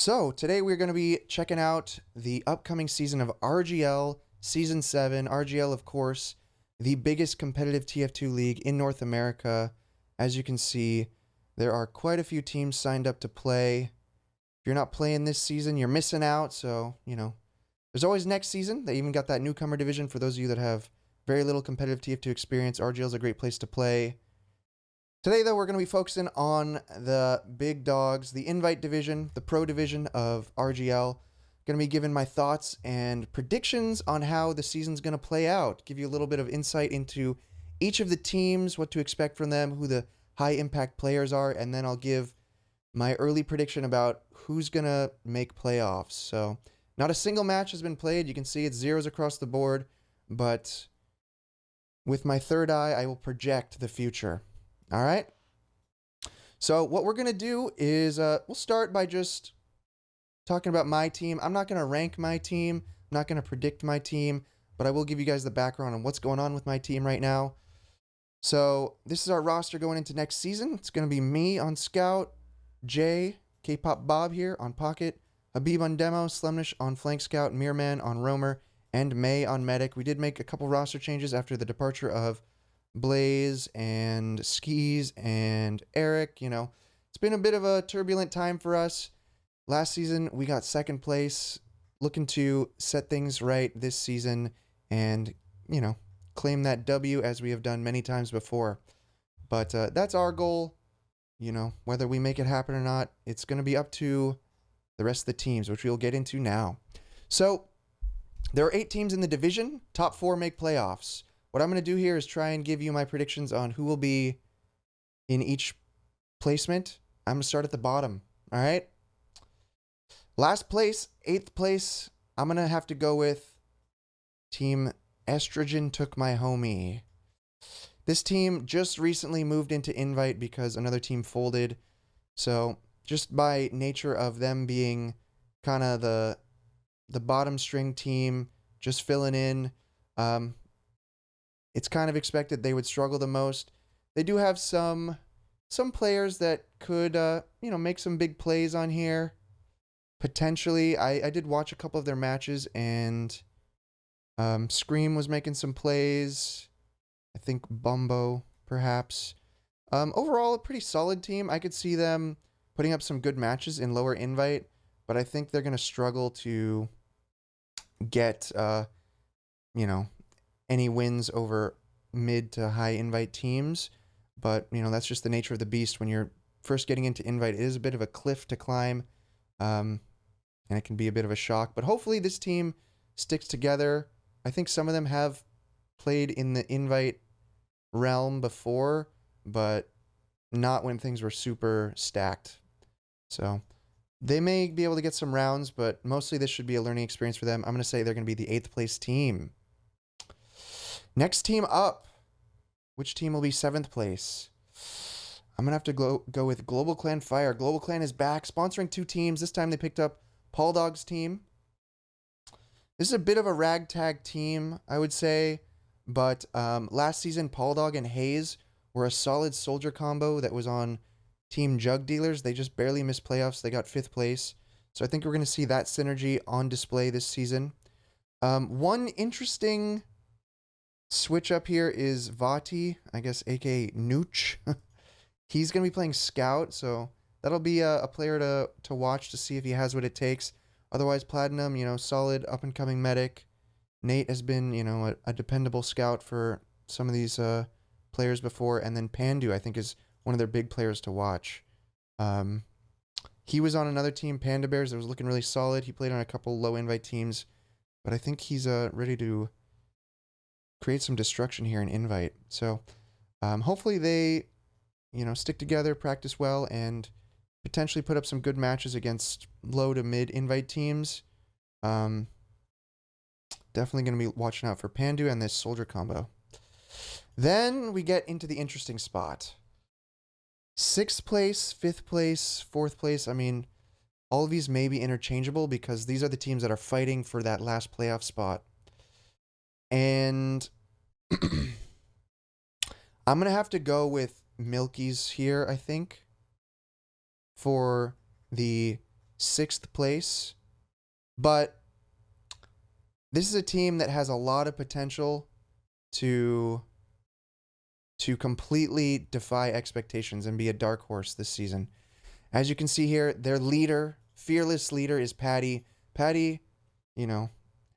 So today we're going to be checking out the upcoming season of RGL Season 7. RGL, of course, the biggest competitive TF2 league in North America. As you can see, there are quite a few teams signed up to play. If you're not playing this season, you're missing out. So, there's always next season. They even got that newcomer division for those of you that have very little competitive TF2 experience. RGL is a great place to play. Today, though, we're going to be focusing on the big dogs, the Invite division, the pro division of RGL. Going to be giving my thoughts and predictions on how the season's going to play out. Give you a little bit of insight into each of the teams, what to expect from them, who the high-impact players are, and then I'll give my early prediction about who's going to make playoffs. So, not a single match has been played. You can see it's zeros across the board, but with my third eye, I will project the future. All right. So what we're going to do is we'll start by just talking about my team. I'm not going to rank my team. I'm not going to predict my team, but I will give you guys the background on what's going on with my team right now. So this is our roster going into next season. It's going to be me on Scout, Jay, K-Pop Bob here on Pocket, Habib on Demo, Slemnish on Flank Scout, Mirman on Roamer, and May on Medic. We did make a couple roster changes after the departure of Blaze and Skis and Eric. It's been a bit of a turbulent time for us. Last season, we got second place, looking to set things right this season and, claim that W as we have done many times before. But that's our goal. Whether we make it happen or not, it's going to be up to the rest of the teams, which we'll get into now. So there are 8 teams in the division. Top 4 make playoffs. What I'm going to do here is try and give you my predictions on who will be in each placement. I'm going to start at the bottom. All right. Last place, 8th place, I'm going to have to go with Team Estrogen Took My Homie. This team just recently moved into Invite because another team folded. So just by nature of them being kind of the bottom string team, just filling in, it's kind of expected they would struggle the most. They do have some players that could, make some big plays on here. Potentially, I did watch a couple of their matches, and Scream was making some plays. I think Bumbo, perhaps. Overall, a pretty solid team. I could see them putting up some good matches in lower Invite, but I think they're going to struggle to get, any wins over mid to high Invite teams. But, that's just the nature of the beast. When you're first getting into Invite, it is a bit of a cliff to climb, and it can be a bit of a shock. But hopefully this team sticks together. I think some of them have played in the Invite realm before, but not when things were super stacked. So they may be able to get some rounds, but mostly this should be a learning experience for them. I'm going to say they're going to be the 8th place team. Next team up. Which team will be 7th place? I'm going to have to go with Global Clan Fire. Global Clan is back, sponsoring 2 teams. This time they picked up Paul Dog's team. This is a bit of a ragtag team, I would say. But last season, Paul Dog and Hayes were a solid soldier combo that was on Team Jug Dealers. They just barely missed playoffs. They got 5th place. So I think we're going to see that synergy on display this season. One interesting switch up here is Vati, I guess, aka Nooch. He's going to be playing Scout, so that'll be a player to watch to see if he has what it takes. Otherwise, Platinum, solid up-and-coming medic. Nate has been, a dependable Scout for some of these players before. And then Pandu, I think, is one of their big players to watch. He was on another team, Panda Bears, that was looking really solid. He played on a couple low-invite teams, but I think he's ready to create some destruction here in Invite. So hopefully they, stick together, practice well, and potentially put up some good matches against low to mid Invite teams. Definitely going to be watching out for Pandu and this soldier combo. Then we get into the interesting spot. 6th place, 5th place, 4th place. I mean, all of these may be interchangeable because these are the teams that are fighting for that last playoff spot. And I'm going to have to go with Milky's here, I think, for the 6th place. But this is a team that has a lot of potential to completely defy expectations and be a dark horse this season. As you can see here, their leader, fearless leader, is Patty. Patty, you know,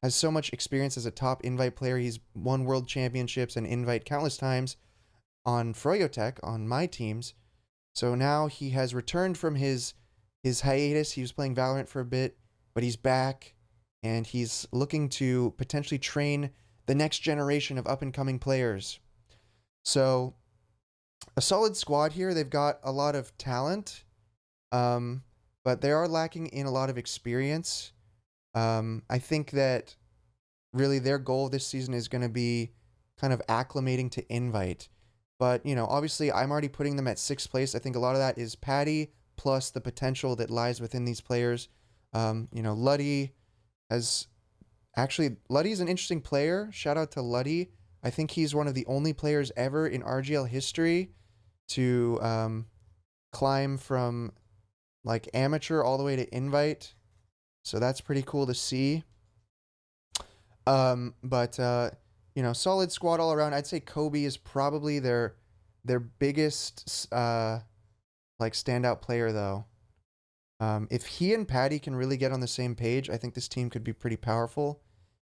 has so much experience as a top Invite player. He's won world championships and Invite countless times on Froyotech, on my teams. So now he has returned from his hiatus. He was playing Valorant for a bit, but he's back, and he's looking to potentially train the next generation of up-and-coming players. So a solid squad here. They've got a lot of talent, but they are lacking in a lot of experience. I think that really their goal this season is going to be kind of acclimating to Invite. But, you know, obviously I'm already putting them at 6th place. I think a lot of that is Patty plus the potential that lies within these players. You know, Luddy has... Actually, Luddy's an interesting player. Shout out to Luddy. I think he's one of the only players ever in RGL history to climb from, like, amateur all the way to Invite. So that's pretty cool to see. You know, solid squad all around. I'd say Kobe is probably their biggest like standout player though. If he and Patty can really get on the same page, I think this team could be pretty powerful.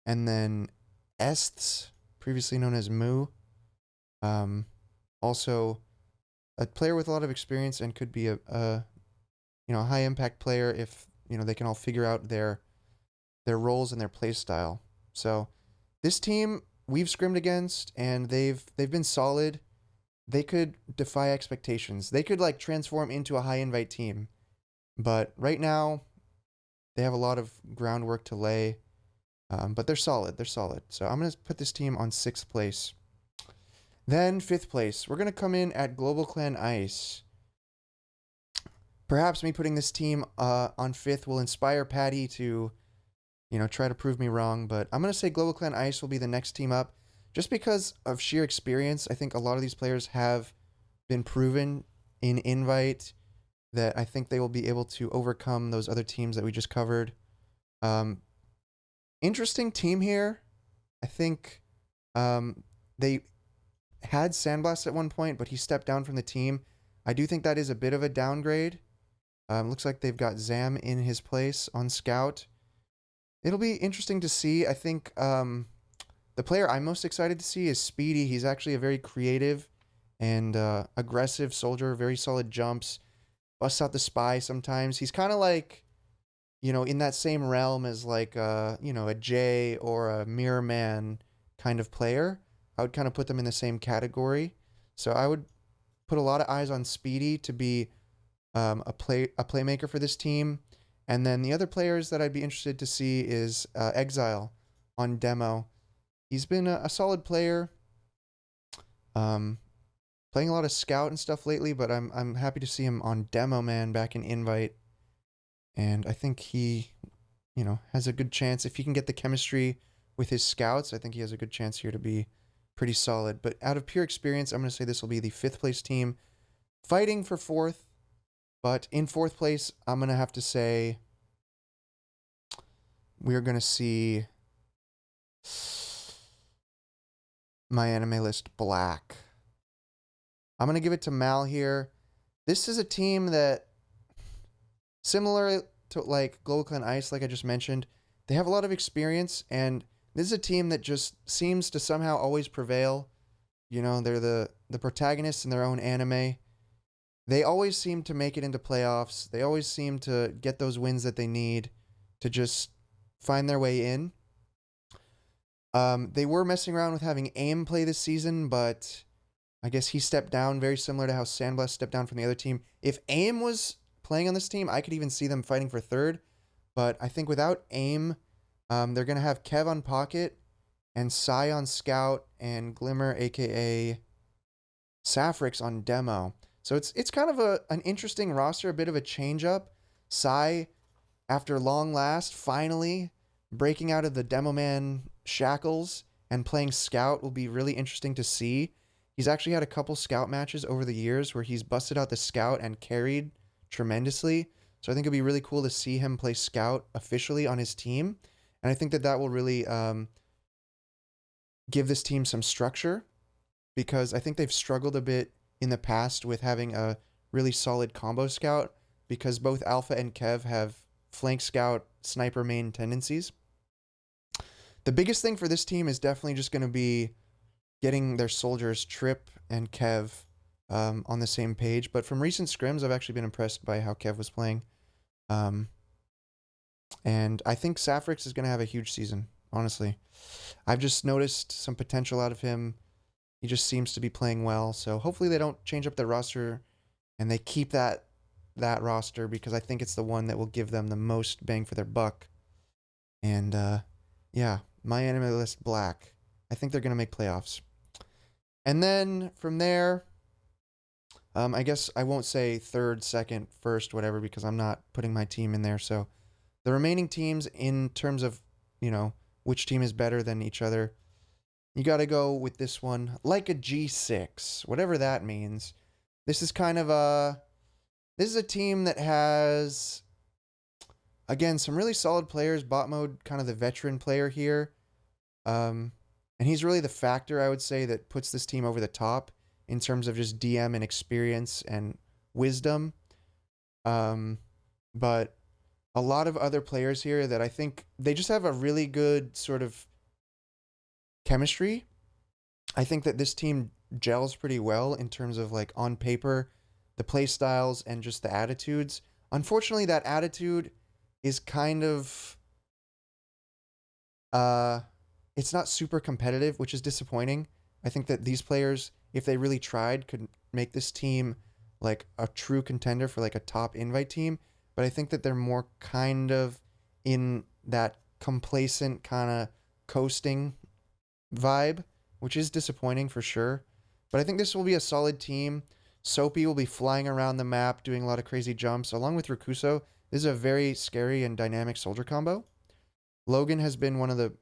And then Estes, previously known as Moo, also a player with a lot of experience and could be a you know, high impact player if, you know, they can all figure out their roles and their play style. So this team we've scrimmed against, and they've been solid. They could defy expectations. They could like transform into a high invite team. But right now, they have a lot of groundwork to lay. But they're solid. They're solid. So I'm going to put this team on 6th place. Then 5th place. We're going to come in at Global Clan Ice. Perhaps me putting this team on 5th will inspire Patty to, you know, try to prove me wrong. But I'm going to say Global Clan Ice will be the next team up. Just because of sheer experience, I think a lot of these players have been proven in Invite that I think they will be able to overcome those other teams that we just covered. Interesting team here. I think they had Sandblast at one point, but he stepped down from the team. I do think that is a bit of a downgrade. Looks like they've got Zam in his place on Scout. It'll be interesting to see. I think the player I'm most excited to see is Speedy. He's actually a very creative and aggressive soldier, very solid jumps, busts out the spy sometimes. He's kind of like, you know, in that same realm as like, you know, a Jay or a Mirror Man kind of player. I would kind of put them in the same category. So I would put a lot of eyes on Speedy to be a playmaker for this team. And then the other players that I'd be interested to see is Exile on demo. He's been a solid player, playing a lot of Scout and stuff lately, but I'm happy to see him on demo, man, back in Invite. And I think he, you know, has a good chance. If he can get the chemistry with his Scouts, I think he has a good chance here to be pretty solid. But out of pure experience, I'm going to say this will be the 5th place team, fighting for 4th. But in 4th place, I'm going to have to say we're going to see my anime list Black. I'm going to give it to Mal here. This is a team that, similar to like Global Clan Ice, like I just mentioned, they have a lot of experience, and this is a team that just seems to somehow always prevail. You know, they're the protagonists in their own anime. They always seem to make it into playoffs. They always seem to get those wins that they need to just find their way in. They were messing around with having AIM play this season, but I guess he stepped down, very similar to how Sandblast stepped down from the other team. If AIM was playing on this team, I could even see them fighting for 3rd. But I think without AIM, they're going to have Kev on Pocket and Sai on Scout and Glimmer, a.k.a. Safrix, on Demo. So it's kind of an interesting roster, a bit of a change-up. Sai, after long last, finally breaking out of the Demo Man shackles and playing Scout will be really interesting to see. He's actually had a couple Scout matches over the years where he's busted out the Scout and carried tremendously. So I think it'd be really cool to see him play scout officially on his team. And I think that that will really give this team some structure, because I think they've struggled a bit in the past with having a really solid combo scout, because both Alpha and Kev have flank scout sniper main tendencies. The biggest thing for this team is definitely just going to be getting their soldiers Trip and Kev on the same page. But from recent scrims, I've actually been impressed by how Kev was playing. And I think Safrix is going to have a huge season, honestly. I've just noticed some potential out of him. He just seems to be playing well. So hopefully they don't change up their roster and they keep that roster, because I think it's the one that will give them the most bang for their buck. And yeah, my enemy list black. I think they're going to make playoffs. And then from there, I guess I won't say third, second, first, whatever, because I'm not putting my team in there. So the remaining teams, in terms of, you know, which team is better than each other, you got to go with this one, like a G6, whatever that means. This is kind of this is a team that has, again, some really solid players. Bot mode, kind of the veteran player here. And he's really the factor, I would say, that puts this team over the top in terms of just DM and experience and wisdom. But a lot of other players here that I think they just have a really good sort of chemistry. I think that this team gels pretty well in terms of, like, on paper, the play styles and just the attitudes. Unfortunately, that attitude is kind of it's not super competitive, which is disappointing. I think that these players, if they really tried, could make this team like a true contender for like a top invite team. But I think that they're more kind of in that complacent kind of coasting vibe, which is disappointing for sure. But I think this will be a solid team. Soapy will be flying around the map, doing a lot of crazy jumps, along with Rakuso. This is a very scary and dynamic soldier combo. Logan has been one of the,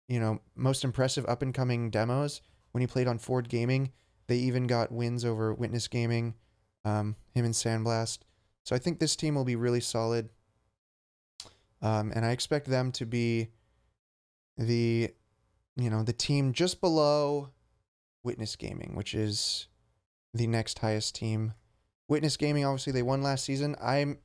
you know, most impressive up-and-coming demos. When he played on Ford Gaming, they even got wins over Witness Gaming, him and Sandblast. So I think this team will be really solid. And I expect them to be the, you know, the team just below Witness Gaming, which is the next highest team. Witness Gaming, obviously, they won last season. I'm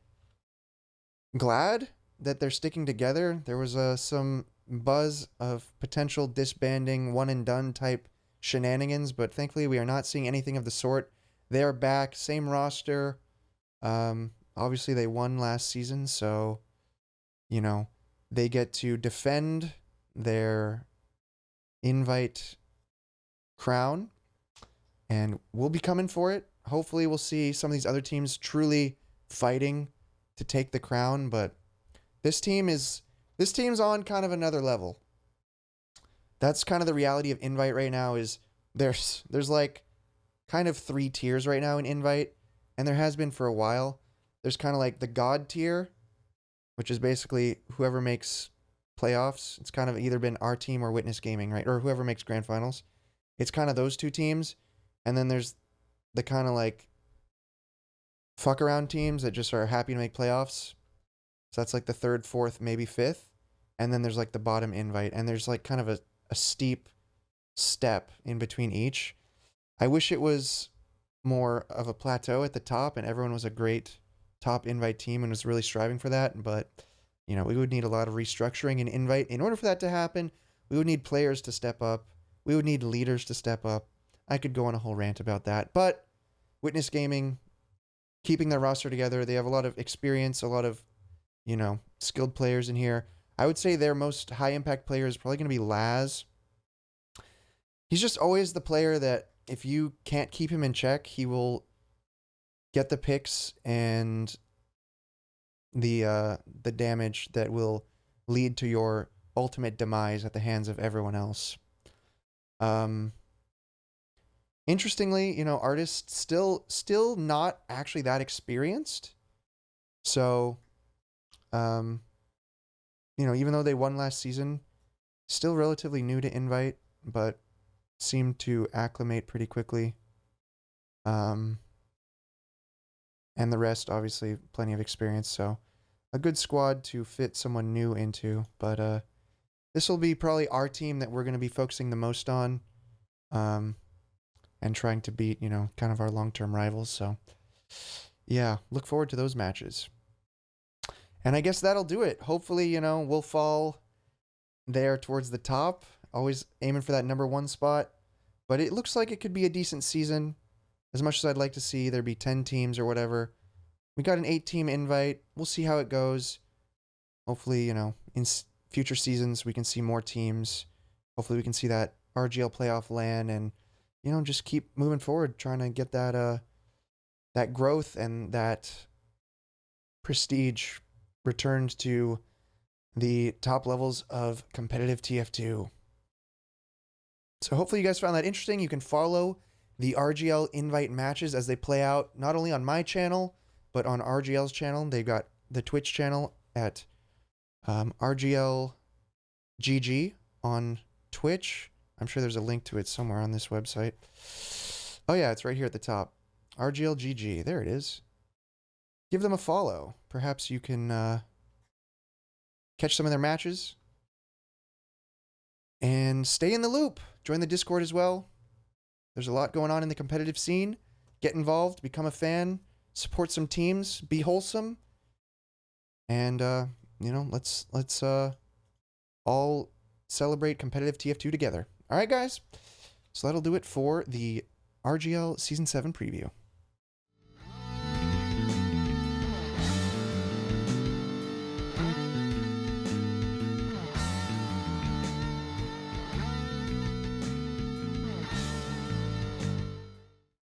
glad that they're sticking together. There was some buzz of potential disbanding, one and done type shenanigans, but thankfully we are not seeing anything of the sort. They are back, same roster. Obviously they won last season, so, you know, they get to defend their invite crown, and we'll be coming for it. Hopefully we'll see some of these other teams truly fighting to take the crown, but this team's on kind of another level. That's kind of the reality of invite right now. Is there's like kind of 3 tiers right now in invite, and there has been for a while. There's kind of like the god tier, which is basically whoever makes playoffs. It's kind of either been our team or Witness Gaming, right? Or whoever makes grand finals. It's kind of those 2 teams. And then there's the kind of like fuck around teams that just are happy to make playoffs. So that's like the 3rd, 4th, maybe 5th. And then there's like the bottom invite. And there's like kind of a steep step in between each. I wish it was more of a plateau at the top and everyone was a great top invite team and was really striving for that. But, you know, we would need a lot of restructuring in invite. In order for that to happen, we would need players to step up. We would need leaders to step up. I could go on a whole rant about that. But Witness Gaming, keeping their roster together, they have a lot of experience, a lot of, you know, skilled players in here. I would say their most high impact player is probably going to be Laz. He's just always the player that if you can't keep him in check, he will get the picks and the damage that will lead to your ultimate demise at the hands of everyone else. Interestingly, you know, Artist still not actually that experienced. So, you know, even though they won last season, still relatively new to invite, but seemed to acclimate pretty quickly. And And the rest, obviously, plenty of experience. So a good squad to fit someone new into. But this will be probably our team that we're going to be focusing the most on. And trying to beat, you know, kind of our long-term rivals. So yeah, look forward to those matches. And I guess that'll do it. Hopefully, you know, we'll fall there towards the top. Always aiming for that #1 spot. But it looks like it could be a decent season. As much as I'd like to see there be 10 teams or whatever. We got an 8-team invite. We'll see how it goes. Hopefully, you know, in future seasons we can see more teams. Hopefully we can see that RGL playoff land and, you know, just keep moving forward, trying to get that that growth and that prestige returned to the top levels of competitive TF2. So hopefully you guys found that interesting. You can follow the RGL Invite matches as they play out, not only on my channel, but on RGL's channel. They've got the Twitch channel at RGL GG on Twitch. I'm sure there's a link to it somewhere on this website. Oh yeah, it's right here at the top. RGL GG. There it is. Give them a follow. Perhaps you can catch some of their matches. And stay in the loop. Join the Discord as well. There's a lot going on in the competitive scene. Get involved, become a fan, support some teams, be wholesome. And you know, let's all celebrate competitive TF2 together. All right, guys. So that'll do it for the RGL Season 7 preview.